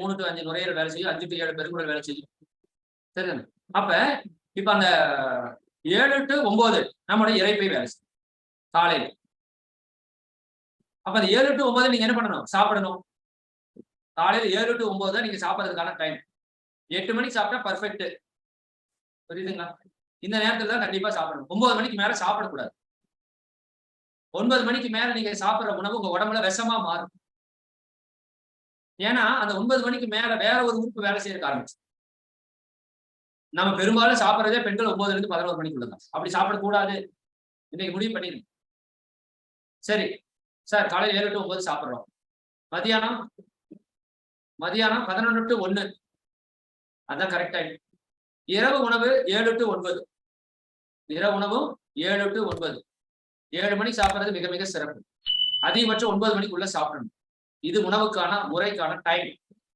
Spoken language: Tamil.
3 to 5 நுரையீரல் வேலை செய்யும், 5 to 7 பெருங்குடல் வேலை செய்யும். சரிதானே? அப்ப இப்ப அந்த 7 to 9 நம்மளுடைய இரைப்பை வேலை செய்யும் காலையில். அப்ப அந்த 7 to 9 நீங்க என்ன பண்ணணும்? சாப்பிடணும். காலையில 7 to 9 தான் நீங்க சாப்பிடறதுக்கான டைம். 8 மணிக்கு சாப்பிட்டா பர்ஃபெக்ட். புரியுதுங்களா? இந்த நேரத்துல தான் கண்டிப்பா சாப்பிடணும். 9 மணிக்கு மேல சாப்பிடக்கூடாது. 9 மணிக்கு மேல நீங்க சாப்பிடுற உணவு உங்க உடம்புல விஷமா மாறும். ஏன்னா அந்த 9 மணிக்கு மேல வேற ஒரு உறுப்பு வேலை செய்யறதுக்கு ஆரம்பிச்சு. நம்ம பெரும்பாலும் சாப்பிடுறதே பெண்கள் 9ல இருந்து 11 மணிக்குள்ளதான். அப்படி சாப்பிடக்கூடாது. இன்னைக்கு முடிவு பண்ணிருங்க. சரி சார், காலையில 7 to 9 சாப்பிடுறோம். மதியானம் 11 to 1 அதான் கரெக்ட் டைம். இரவு உணவு 7 to 9. இரவு உணவும் 7 to 9. 7 மணிக்கு சாப்பிடுறது மிக மிக சிறப்பு. அதிகபட்சம் 9 மணிக்குள்ள சாப்பிடணும். இது உணவுக்கான முறைக்கான டைம்.